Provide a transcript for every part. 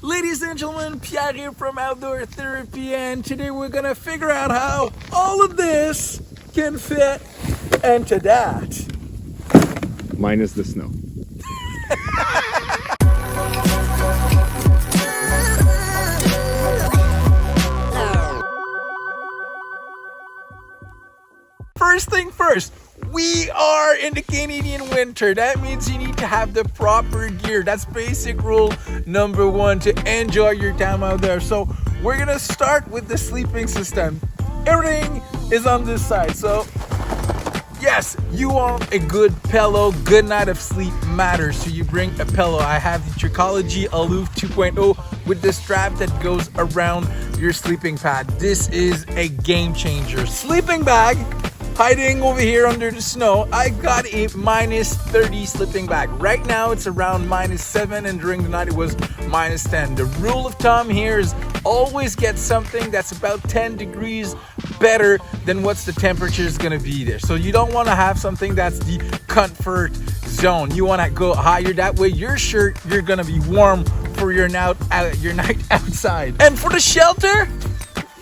Ladies and gentlemen, Pierre here from Outdoor Therapy, and today we're gonna figure out how all of this can fit into that. Minus the snow. First thing first, we are in the Canadian winter. That means you need to have the proper gear. That's basic rule number one to enjoy your time out there. So we're gonna start with the sleeping system. Everything is on this side. So yes, you want a good pillow. Good night of sleep matters. So you bring a pillow. I have the Trichology Aloof 2.0 with the strap that goes around your sleeping pad. This is a game changer. Sleeping bag. Hiding over here under the snow, I got a minus 30 sleeping bag. Right now it's around minus 7, and during the night it was minus 10. The rule of thumb here is always get something that's about 10 degrees better than what's the temperature is going to be there. So you don't want to have something that's the comfort zone. You want to go higher. That way you're going to be warm for your night outside. And for the shelter,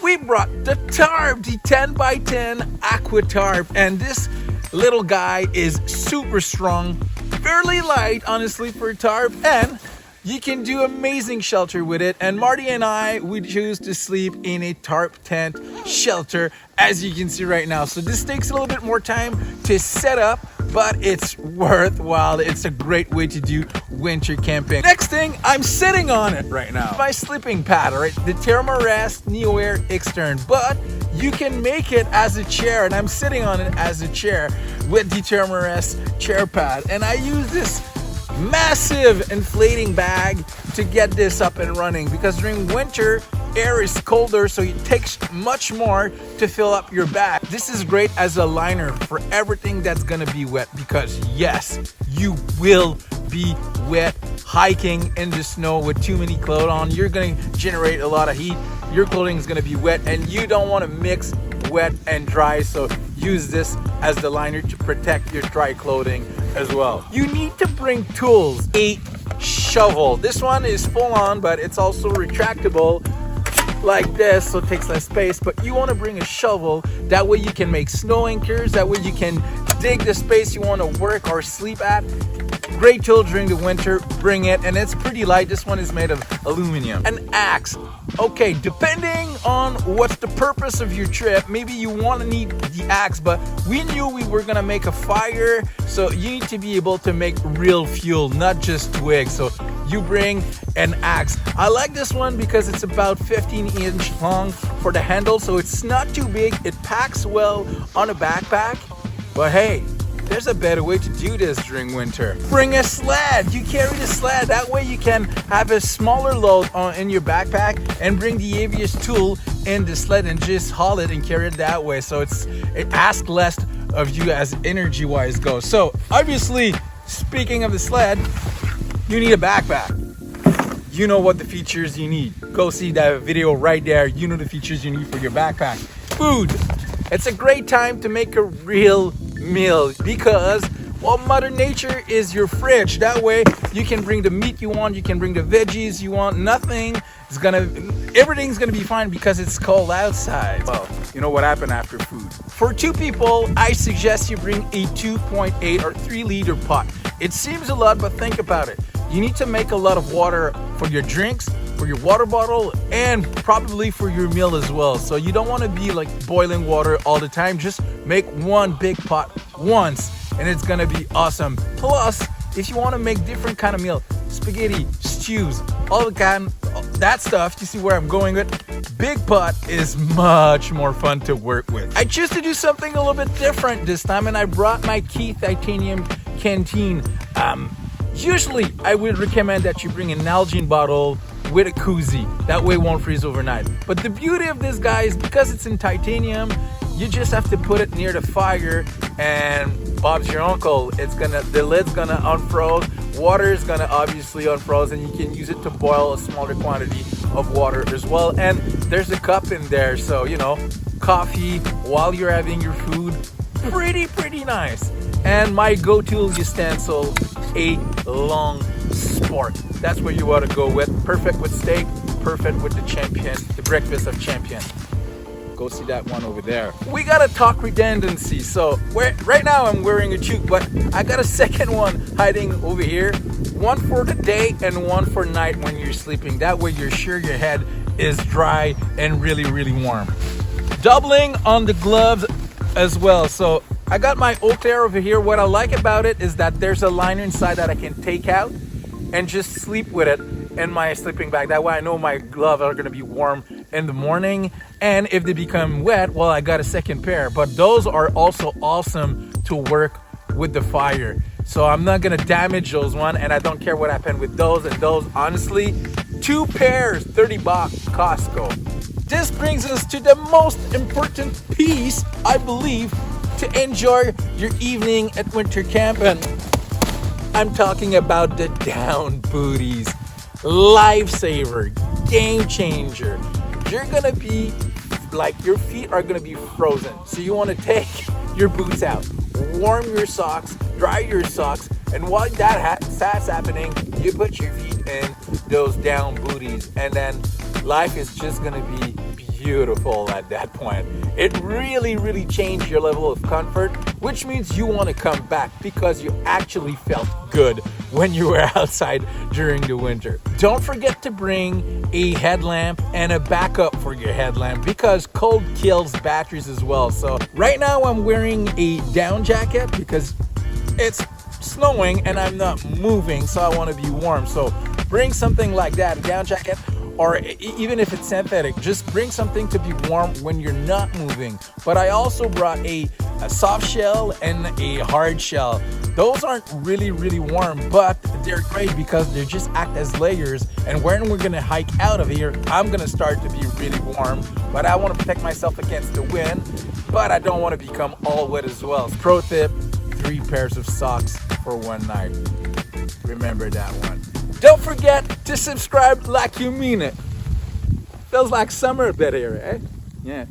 we brought the tarp, the 10x10 aqua tarp, and this little guy is super strong, fairly light honestly for a tarp, and you can do amazing shelter with it. And Marty and I, we choose to sleep in a tarp tent shelter, as you can see right now. So this takes a little bit more time to set up, but it's worthwhile. It's a great way to do winter camping. Next thing, I'm sitting on it right now. My sleeping pad, right? The therm-a-rest Neo Air Extern, but you can make it as a chair, and I'm sitting on it as a chair with the therm-a-rest chair pad. And I use this massive inflating bag to get this up and running, because during winter air is colder, so it takes much more to fill up your bag. This is great as a liner for everything that's gonna be wet, because yes, you will be wet hiking in the snow with too many clothes on. You're gonna generate a lot of heat. Your clothing is gonna be wet, and you don't want to mix wet and dry, so use this as the liner to protect your dry clothing as well. You need to bring tools. A shovel. This one is full on, but it's also retractable like this, so it takes less space. But you want to bring a shovel. That way you can make snow anchors. That way you can dig the space you want to work or sleep at. Great tool during the winter. Bring it, and it's pretty light. This one is made of aluminum. An axe. Okay, depending on what's the purpose of your trip, maybe you want to need the axe, but we knew we were gonna make a fire, so you need to be able to make real fuel, not just twigs. So you bring an axe. I like this one because it's about 15-inch long for the handle, so it's not too big. It packs well on a backpack, but hey, there's a better way to do this during winter. Bring a sled. You carry the sled. That way you can have a smaller load in your backpack and bring the heaviest tool in the sled and just haul it and carry it that way. So it asks less of you as energy-wise goes. So obviously, speaking of the sled, you need a backpack. You know what the features you need. Go see that video right there. You know the features you need for your backpack. Food. It's a great time to make a real meal, because well, Mother Nature is your fridge. That way you can bring the meat you want, you can bring the veggies you want. Everything's gonna be fine because it's cold outside. Well, you know what happened after food. For 2 people, I suggest you bring a 2.8 or 3-liter pot. It seems a lot, but think about it. You need to make a lot of water for your drinks, for your water bottle, and probably for your meal as well. So you don't want to be like boiling water all the time. Just make one big pot once, and it's gonna be awesome. Plus, if you want to make different kind of meal, spaghetti, stews, all the kind that stuff, you see where I'm going with? Big pot is much more fun to work with. I choose to do something a little bit different this time, and I brought my key titanium Canteen. Usually I would recommend that you bring an Nalgene bottle with a koozie. That way it won't freeze overnight. But the beauty of this guy is because it's in titanium, you just have to put it near the fire, and Bob's your uncle. The lid's gonna unfroze, water is gonna obviously unfroze, and you can use it to boil a smaller quantity of water as well. And there's a cup in there, so you know, coffee while you're having your food. Pretty nice. And my go-to utensil, a long spoon. pork. That's what you want to go with. Perfect with steak, perfect with the champion, the breakfast of champion. Go see that one over there. We gotta talk redundancy. So right now I'm wearing a toque, but I got a second one hiding over here. One for the day and one for night when you're sleeping. That way you're sure your head is dry and really, really warm. Doubling on the gloves as well. So I got my Eau Claire over here. What I like about it is that there's a liner inside that I can take out and just sleep with it in my sleeping bag. That way I know my gloves are gonna be warm in the morning, and if they become wet, well, I got a second pair. But those are also awesome to work with the fire. So I'm not gonna damage those one, and I don't care what happened with those and those. Honestly, 2 pairs, $30 Costco. This brings us to the most important piece, I believe, to enjoy your evening at winter camp, and I'm talking about the down booties. Lifesaver, game changer. You're gonna be like, your feet are gonna be frozen. So you wanna take your boots out, warm your socks, dry your socks, and while that's happening, you put your feet in those down booties, and then life is just gonna be beautiful at that point. It really, really changed your level of comfort, which means you want to come back because you actually felt good when you were outside during the winter. Don't forget to bring a headlamp and a backup for your headlamp because cold kills batteries as well. So right now I'm wearing a down jacket because it's snowing and I'm not moving, so I want to be warm. So bring something like that, a down jacket, or even if it's synthetic, just bring something to be warm when you're not moving. But I also brought a soft shell and a hard shell. Those aren't really, really warm, but they're great because they just act as layers. And when we're gonna hike out of here, I'm gonna start to be really warm, but I wanna protect myself against the wind, but I don't wanna become all wet as well. Pro tip, 3 pairs of socks for one night. Remember that one. Don't forget to subscribe like you mean it. Feels like summer a bit here, eh? Yeah.